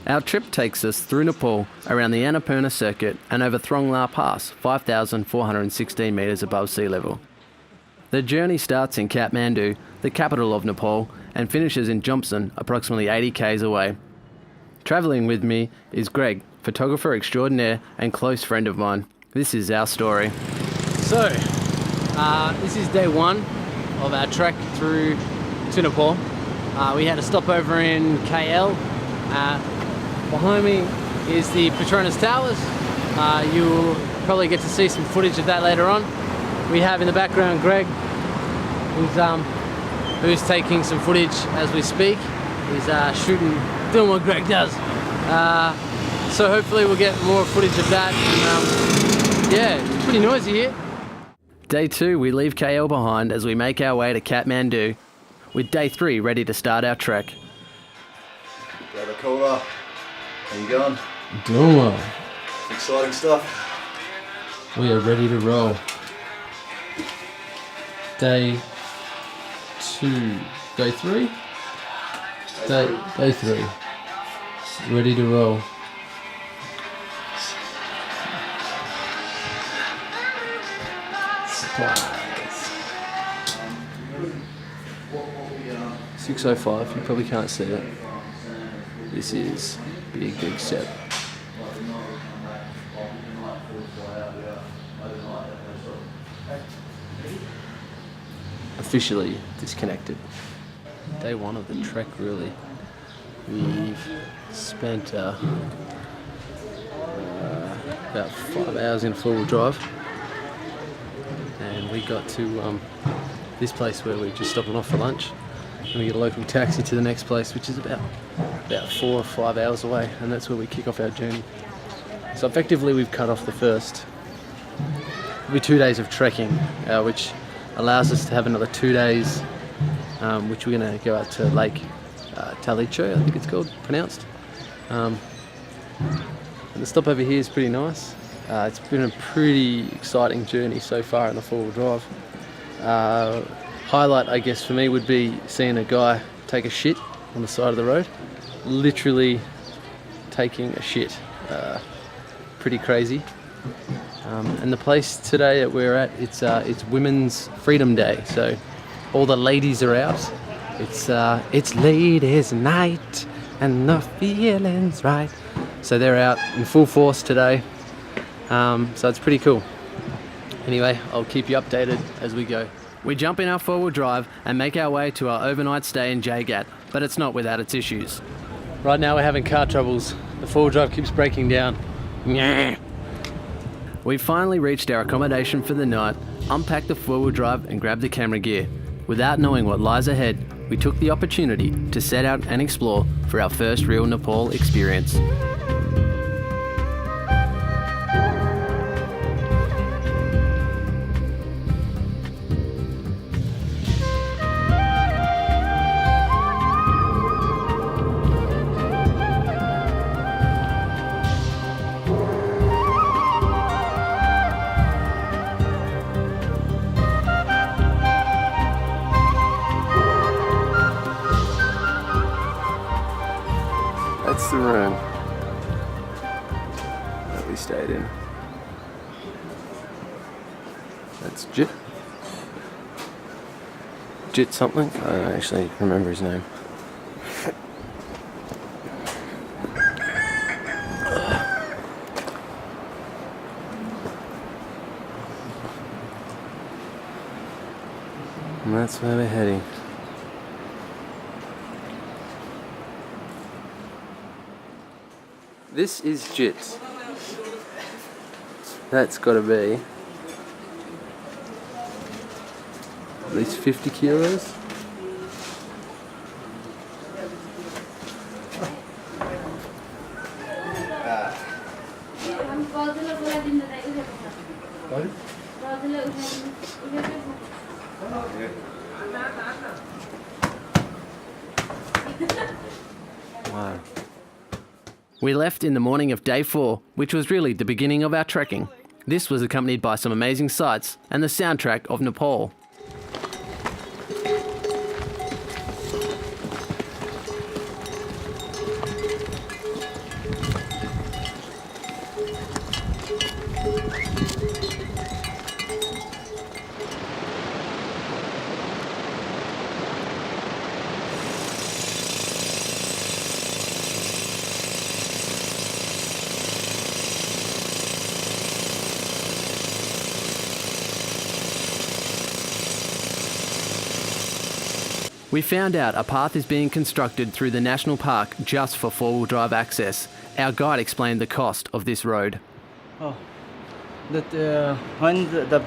Our trip takes us through Nepal, around the Annapurna circuit and over Thorong La Pass, 5,416 metres above sea level. The journey starts in Kathmandu, the capital of Nepal, and finishes in Jomson, approximately 80 k's away. Travelling with me is Greg, photographer extraordinaire and close friend of mine. This is our story. So, this is day one of our trek through to Nepal. We had a stopover in KL. Behind me is the Petronas Towers. You'll probably get to see some footage of that later on. We have in the background Greg, who's taking some footage as we speak. He's doing what Greg does. So hopefully we'll get more footage of that. And, yeah, it's pretty noisy here. Day 2, we leave KL behind as we make our way to Kathmandu, with day 3 ready to start our trek. Grab a cola. How you going? Doing well. Exciting stuff. We are ready to roll. Day 2. Day 3? Day 3. Ready to roll. Supplies. 6:05, you probably can't see it. This is big step. Officially disconnected. Day 1 of the trek, really. We've spent about 5 hours in four-wheel drive, and we got to this place where we're just stopping off for lunch, and we get a local taxi to the next place, which is about 4 or 5 hours away, and that's where we kick off our journey. So effectively we've cut off the first. It'll be 2 days of trekking, which allows us to have another 2 days, which we're going to go out to Lake Talicho, I think it's pronounced. And the stop over here is pretty nice. It's been a pretty exciting journey so far in the four-wheel drive. Highlight, I guess, for me would be seeing a guy take a shit on the side of the road. Literally taking a shit. Pretty crazy. And the place today that we're at, it's Women's Freedom Day, so all the ladies are out. It's ladies' night and the feeling's right. So they're out in full force today. So it's pretty cool. Anyway, I'll keep you updated as we go. We jump in our four-wheel drive and make our way to our overnight stay in Jagat, but it's not without its issues. Right now we're having car troubles. The four-wheel drive keeps breaking down. We finally reached our accommodation for the night, unpacked the four-wheel drive and grabbed the camera gear. Without knowing what lies ahead, we took the opportunity to set out and explore for our first real Nepal experience. That's the room that we stayed in. That's Jit something? I don't actually remember his name. And that's where we're heading. This is jits. That's got to be at least 50 kilos. Wow. We left in the morning of day 4, which was really the beginning of our trekking. This was accompanied by some amazing sights and the soundtrack of Nepal. We found out a path is being constructed through the national park just for four-wheel drive access. Our guide explained the cost of this road. Oh, that when the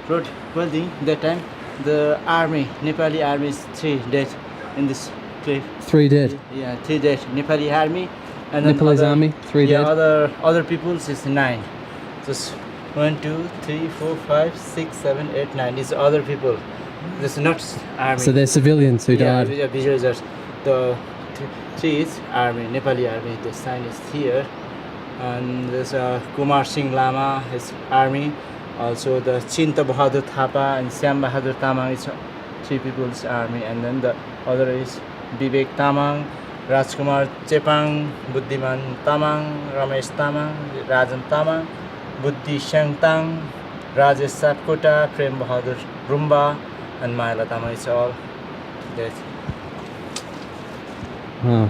road building that time, the army, Nepali army is 3 dead in this cliff. 3 dead. Yeah, 3 dead. Nepali army, and then Nepalese other, army, 3 yeah, dead. other people's is 9. Just 1, 2, 3, 4, 5, 6, 7, 8, 9. It's other people. This is not army. So they're civilians who died. Yeah, villagers. The 3 is army, Nepali army. The sign is here. And there's Kumar Singh Lama, his army. Also the Chinta Bahadur Thapa and Syam Bahadur Tamang is 3 people's army. And then the other is Vivek Tamang, Rajkumar Chepang, Buddhiman Tamang, Ramesh Tamang, Rajan Tamang, Buddhi Shangtang, Rajesh Sapkota, Prem Bahadur Rumba, and Maila Tamang is all dead. Wow.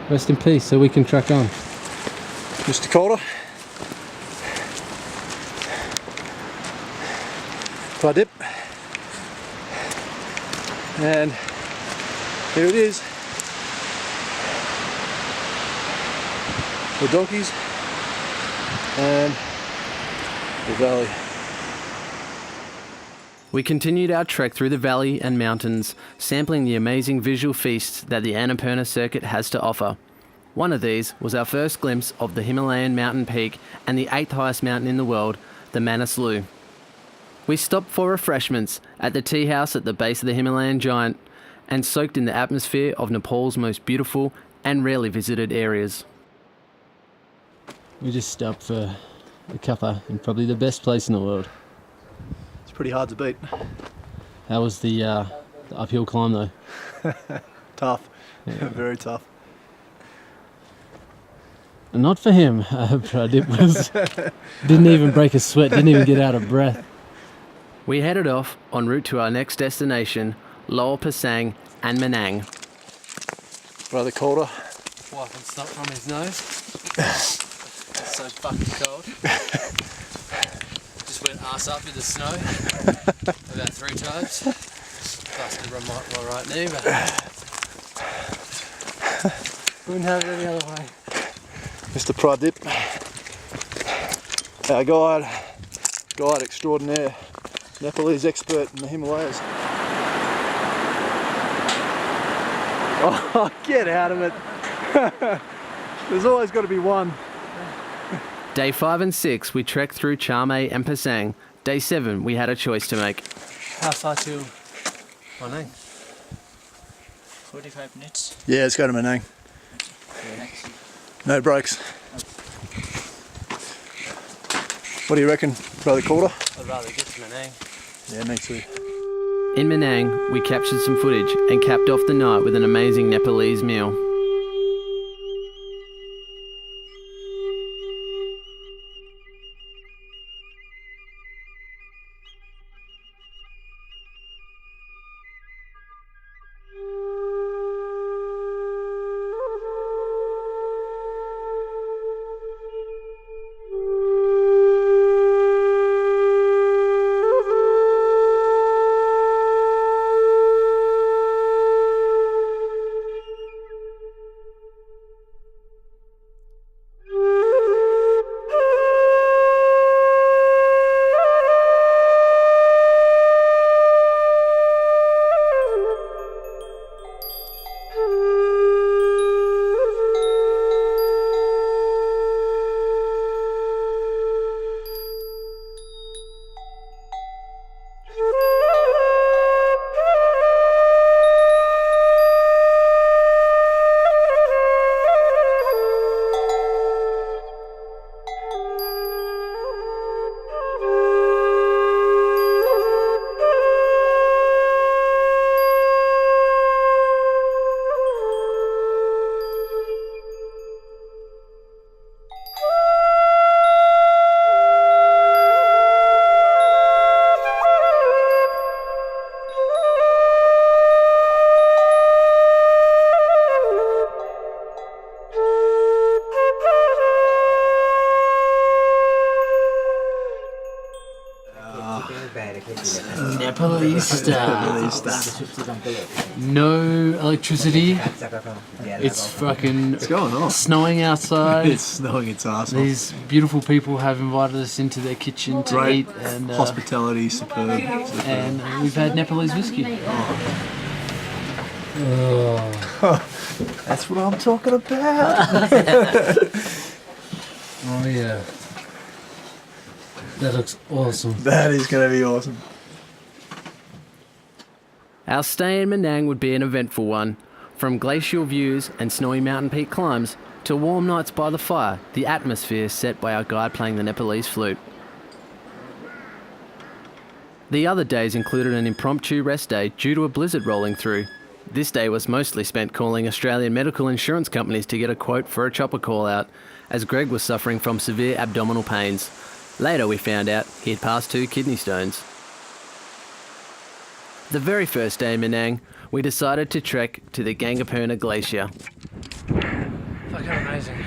Rest in peace, so we can track on. Mr. Calder. Try dip. And here it is. The donkeys and the valley. We continued our trek through the valley and mountains, sampling the amazing visual feasts that the Annapurna circuit has to offer. One of these was our first glimpse of the Himalayan mountain peak and the 8th highest mountain in the world, the Manaslu. We stopped for refreshments at the tea house at the base of the Himalayan giant and soaked in the atmosphere of Nepal's most beautiful and rarely visited areas. We just stopped for a cuppa in probably the best place in the world. It's pretty hard to beat. How was the uphill climb though? Tough. Yeah. Very tough. Not for him. Pradip was didn't even break a sweat, didn't even get out of breath. We headed off en route to our next destination, Lower Pasang and Manang. Brother Calder. Wiping snot from his nose. It's so fucking cold. Just went arse up in the snow about 3 times. Busted my right knee, but wouldn't have it any other way. Mr. Pradip. Our guide extraordinaire, Nepalese expert in the Himalayas. Oh, get out of it. There's always got to be one. Day 5 and 6, we trekked through Chamay and Pasang. Day 7, we had a choice to make. How far to Manang? 45 minutes. Yeah, let's go to Manang. No breaks. What do you reckon, Brother Calder? I'd rather get to Manang. Yeah, me too. In Manang, we captured some footage and capped off the night with an amazing Nepalese meal. Nepalese style. No electricity. It's fucking going on? snowing outside. It's snowing its ass off. These beautiful people have invited us into their kitchen to Great eat, and hospitality, superb. and we've had Nepalese whiskey. That's what I'm talking about. Oh yeah, that looks awesome. That is going to be awesome. Our stay in Manang would be an eventful one. From glacial views and snowy mountain peak climbs to warm nights by the fire, the atmosphere set by our guide playing the Nepalese flute. The other days included an impromptu rest day due to a blizzard rolling through. This day was mostly spent calling Australian medical insurance companies to get a quote for a chopper call out, as Greg was suffering from severe abdominal pains. Later we found out he had passed 2 kidney stones. The very first day in Manang, we decided to trek to the Annapurna Glacier. Fucking amazing.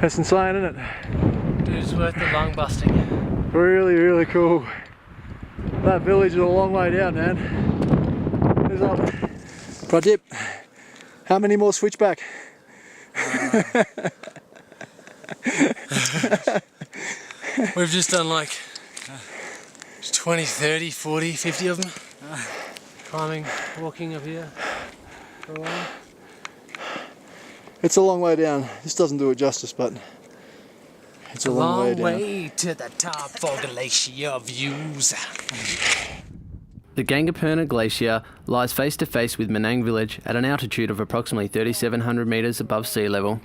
That's insane, isn't it? Dude, it's worth the lung busting. Really, really cool. That village is a long way down, man. There's up. Pradip, how many more switchback? We've just done like 20, 30, 40, 50 of them. Climbing, walking up here for a while. It's a long way down. This doesn't do it justice, but it's a long way down. To the top for glacier views. The Annapurna Glacier lies face to face with Manang village at an altitude of approximately 3,700 metres above sea level.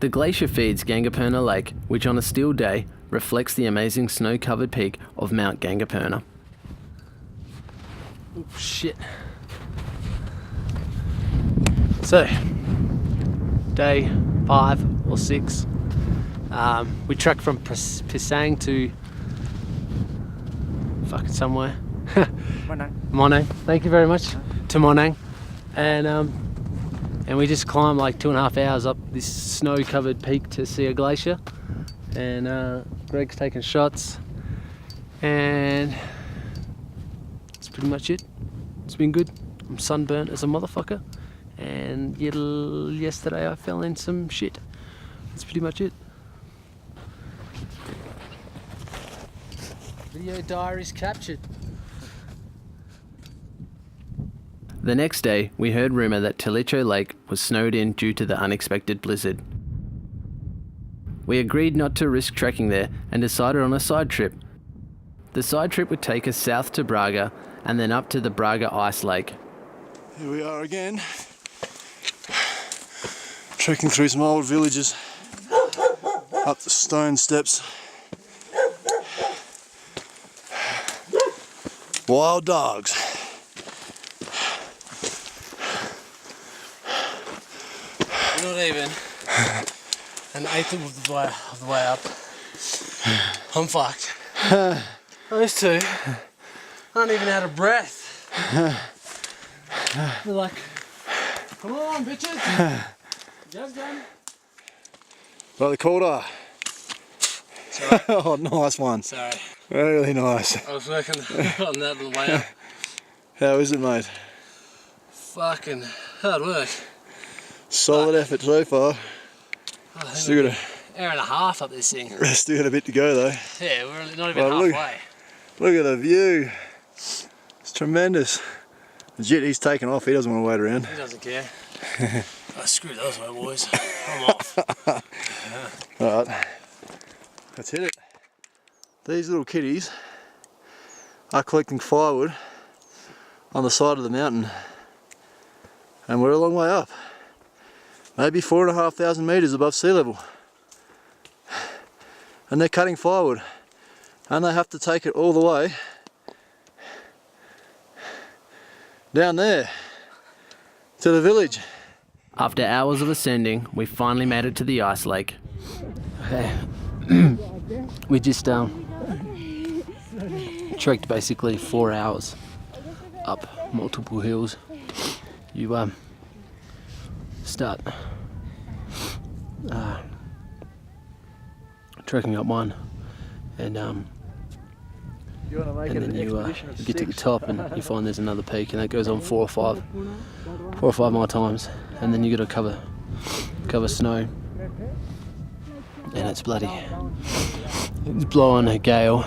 The glacier feeds Annapurna Lake, which on a still day reflects the amazing snow-covered peak of Mount Annapurna. Oh shit. So, day 5 or 6, we trekked from Pisang to fucking somewhere. Monang. Thank you very much. To Monang, and we just climbed like 2.5 hours up this snow-covered peak to see a glacier. And Greg's taking shots, and that's pretty much it. It's been good. I'm sunburnt as a motherfucker, and yesterday I fell in some shit. That's pretty much it. Video diaries captured. The next day, we heard rumour that Telicho Lake was snowed in due to the unexpected blizzard. We agreed not to risk trekking there and decided on a side trip. The side trip would take us south to Braga and then up to the Braga Ice Lake. Here we are again, trekking through some old villages, up the stone steps. Wild dogs. Not even an eighth of the way up. I'm fucked. Those two aren't even out of breath. They're like, come on, bitches. Job's done. Like the quarter. Sorry. Oh, nice one. Sorry. Really nice. I was working on that on the way up. How is it, mate? Fucking hard work. Solid effort so far. Still got Hour and a half up this thing. still got a bit to go though. Yeah, we're not even Oh, halfway. Look at the view. It's tremendous. Legit, he's taken off. He doesn't want to wait around. He doesn't care. Oh, screw those way, boys. I'm off. Alright, let's hit it. These little kitties are collecting firewood on the side of the mountain, and we're a long way up, maybe 4,500 metres above sea level, and they're cutting firewood, and they have to take it all the way down there to the village. After hours of ascending, we finally made it to the ice lake. Okay. We just trekked basically 4 hours up multiple hills. You start trekking up one, and You want to make then it an you expedition of get to the 6. top and you find there's another peak, and that goes on 4 or 5 more times, and then you got to cover snow, and it's bloody. It's blowing a gale.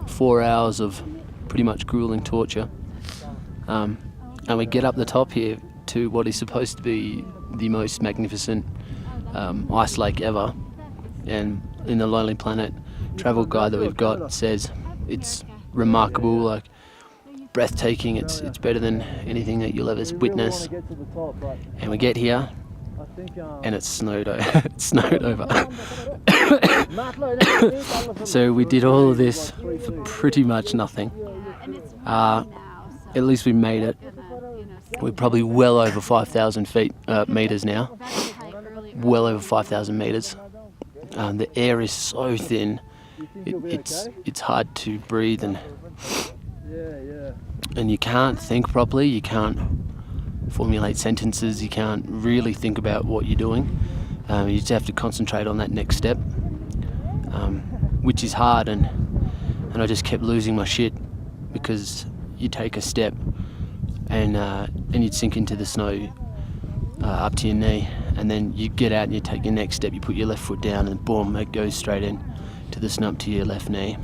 4 hours of pretty much grueling torture, and we get up the top here to what is supposed to be the most magnificent ice lake ever, and in the Lonely Planet travel guide that we've got says it's remarkable, like breathtaking. It's better than anything that you'll ever witness. And we get here, and it's snowed over. It's snowed over. So we did all of this for pretty much nothing. At least we made it. We're probably well over 5,000 meters now. Well over 5,000 meters. The air is so thin. It's hard to breathe, and you can't think properly. You can't formulate sentences. You can't really think about what you're doing. You just have to concentrate on that next step, which is hard. And I just kept losing my shit, because you take a step and you'd sink into the snow up to your knee, and then you get out and you take your next step. You put your left foot down, and boom, it goes straight in to the snow up to your left knee.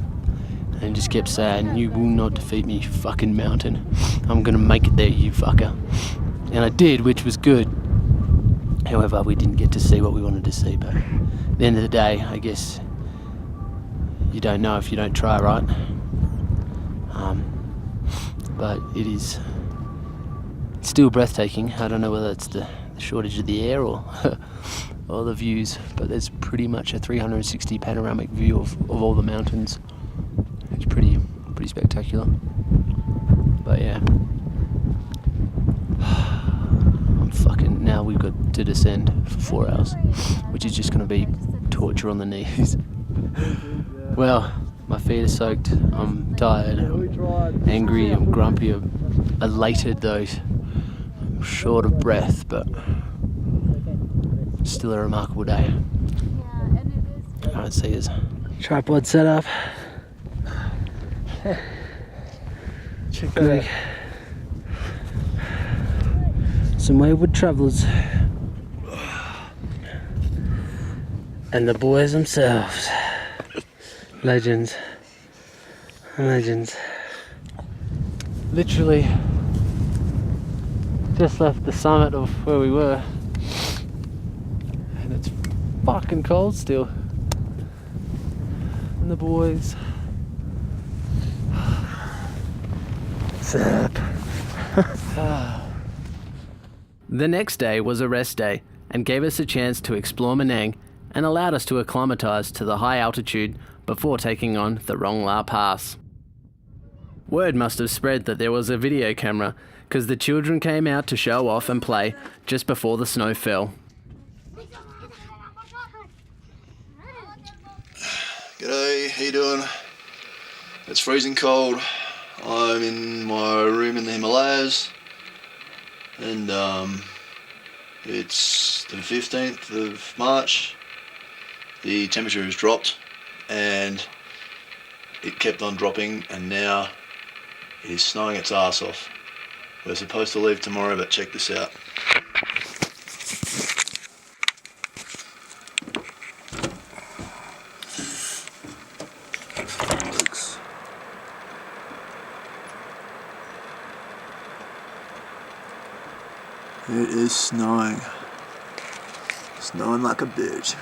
And just kept saying, "You will not defeat me, you fucking mountain. I'm gonna make it there, you fucker." And I did, which was good. However, we didn't get to see what we wanted to see, but at the end of the day, I guess you don't know if you don't try, right? But it's still breathtaking. I don't know whether it's the shortage of the air or or the views, but there's pretty much a 360 panoramic view of all the mountains. It's pretty spectacular. But yeah, now we've got to descend for 4 hours, which is just going to be torture on the knees. Well, my feet are soaked. I'm tired. I'm angry. I'm grumpy. I'm elated though. I'm short of breath, but still a remarkable day. Alright, see yous. Tripod set up. Check that out. Some wayward travellers. And the boys themselves. Legends. Literally just left the summit of where we were, and it's fucking cold still. And the boys. Zap. The next day was a rest day and gave us a chance to explore Manang and allowed us to acclimatise to the high altitude before taking on Thorong La Pass. Word must have spread that there was a video camera, because the children came out to show off and play just before the snow fell. G'day, how you doing? It's freezing cold. I'm in my room in the Himalayas, and it's the 15th of March. The temperature has dropped, and it kept on dropping, and now it is snowing its ass off. We're supposed to leave tomorrow, but check this out. It is snowing. Snowing like a bitch.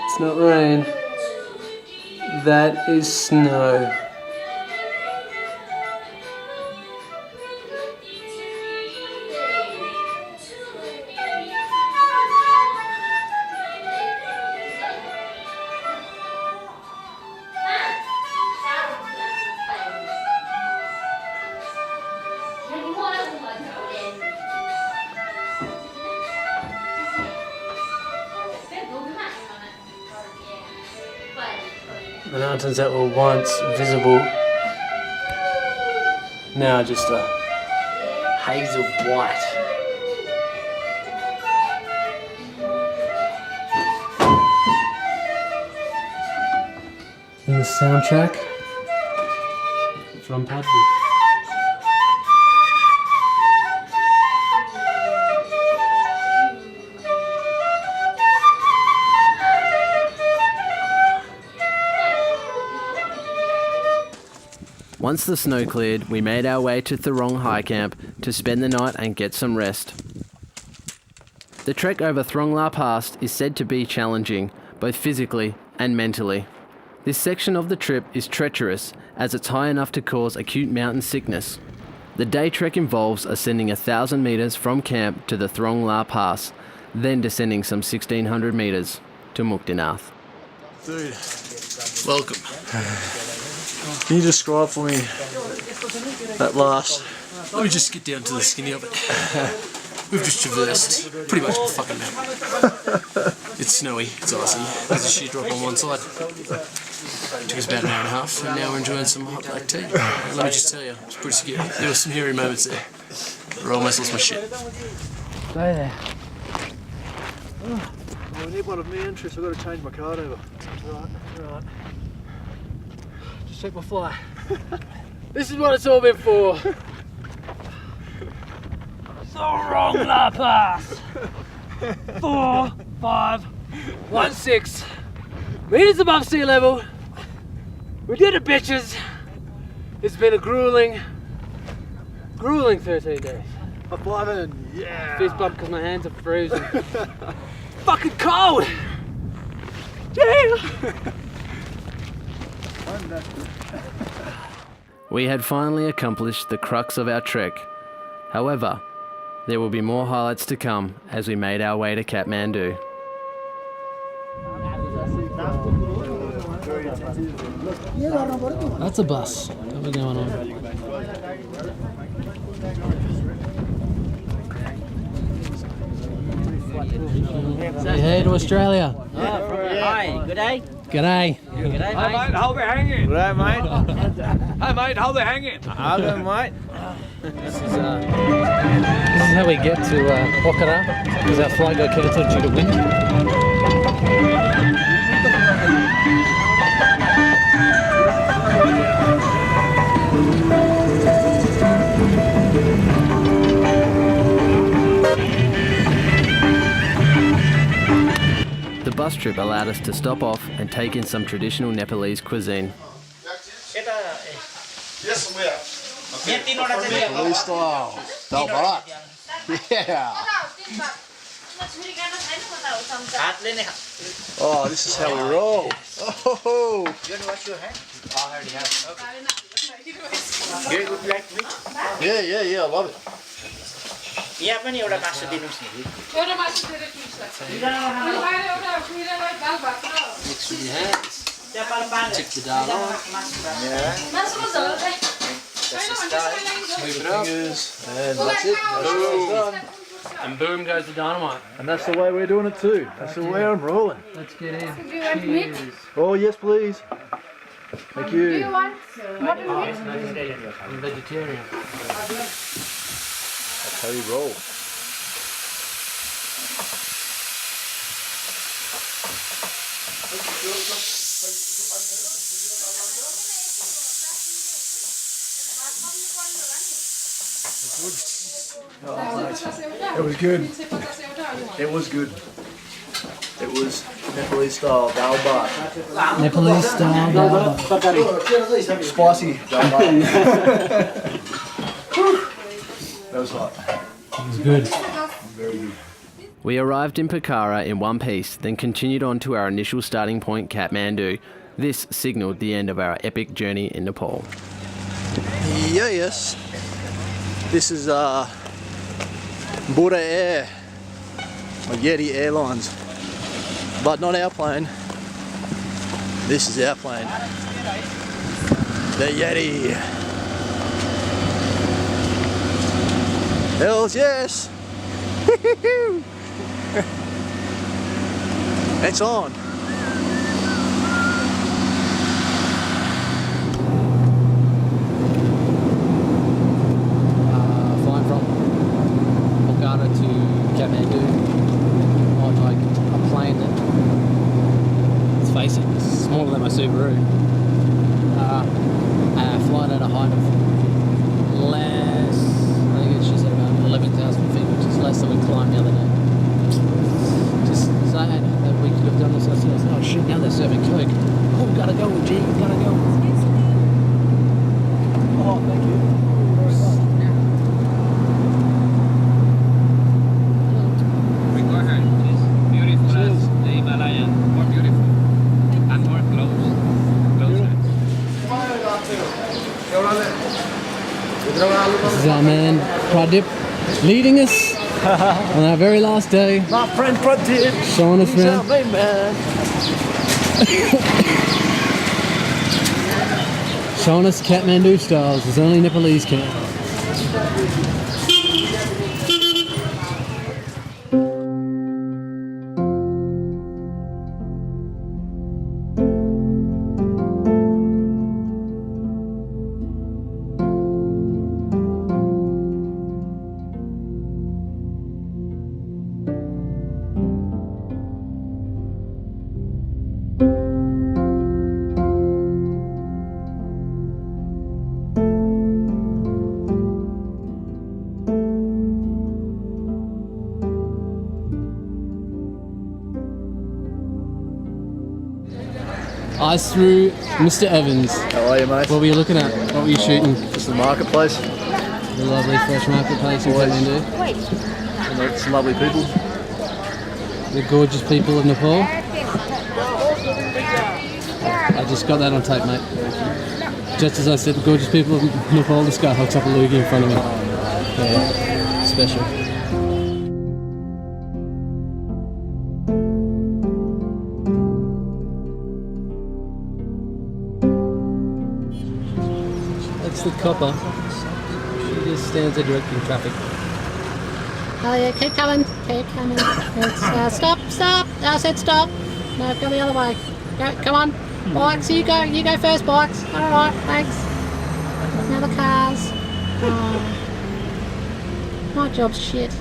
It's not rain. That is snow. The mountains that were once visible Now just a haze of white. And the soundtrack from Padby. Once the snow cleared, we made our way to Thorong High Camp to spend the night and get some rest. The trek over Thorong La Pass is said to be challenging, both physically and mentally. This section of the trip is treacherous as it's high enough to cause acute mountain sickness. The day trek involves ascending 1,000 metres from camp to the Thorong La Pass, then descending some 1,600 metres to Muktinath. Dude, Welcome. can you describe for me that last? Let me just get down to the skinny of it. We've just traversed pretty much the fucking mountain. It's snowy, it's icy, there's a sheet drop on one side. Took us about an hour and a half, and now we're enjoying some hot black tea. Let me just tell you, it's pretty scary. There were some hairy moments there. I almost lost my shit. Stay there. Oh, we need one of me interests. I've got to change my card over. Right. Just check my fly. This is what it's all been for. Thorong La Pass. 4,516 meters above sea level. We did it, bitches. It's been a grueling 13 days. I'm flying. Yeah. Fist bump because my hands are frozen. Fucking cold. Damn. We had finally accomplished the crux of our trek. However, there will be more highlights to come as we made our way to Kathmandu. That's a bus. What's going on? Say hey to Australia. Hi, good day. G'day. Good day, Hi mate. mate, how they hanging? Good day, mate. Hi mate, how they hanging? How good, mate? This is how we get to Pokhara, because our flight got cancelled due to wind. The bus trip allowed us to stop off and take in some traditional Nepalese cuisine. Nepalese style. Dal bhat. Yeah. Oh, this is how we roll. Oh. Yeah, I love it. यहाँ पनि एउटा मासु दिनुस् नि एउटा मासु धेरै पिस्छ एउटा खुइरालाई दाल भात र त्यहाँ पर पानी Check the dial on. मासुको झोल चाहिँ Fingers, and that's it. That's done. And boom goes the dynamite. And that's the way we're doing it too. That's the way I'm rolling. Let's get in. Do you want meat? Oh, yes, please. Thank Do you you. want mutton meat? I'm vegetarian. That's how you roll. It was good. It was good. It was Nepalese style dal bhat. Nepalese style dal. Spicy dal bhat. That was hot. It was good. Very good. We arrived in Pokhara in one piece, then continued on to our initial starting point, Kathmandu. This signalled the end of our epic journey in Nepal. Yes. This is Buddha Air, or Yeti Airlines, but not our plane. This is our plane, the Yeti. Hells yes! It's on. Peru. Flying at a height of less, I think it's just at about 11,000 feet, which is less than we climbed the other day. Just saying that we could have done this ourselves. Oh shit, now they're serving Coke. Oh, gotta go, G, gotta go. Oh, thank you. We go ahead. It's beautiful as the Himalayan. More beautiful. And more close. Closer. This is our man Pradip leading us on our very last day. My friend Pradip. Showing us around. Main man. Showing us Kathmandu styles as only Nepalese can. Eyes through Mr. Evans. How are you, mate? What were you looking at? What were you shooting? Just the marketplace. The lovely fresh marketplace in Kathmandu. And some lovely people. The gorgeous people of Nepal. I just got that on tape, mate. Just as I said, the gorgeous people of Nepal, this guy hooks up a loogie in front of me. Yeah, special. That's the copper. She just stands there directing traffic. Oh yeah, keep coming, keep coming. It's, stop, stop. I said stop. No, go the other way. Go, come on. Bikes, you go first, bikes. Alright, thanks. Now the cars. Oh, my job's shit.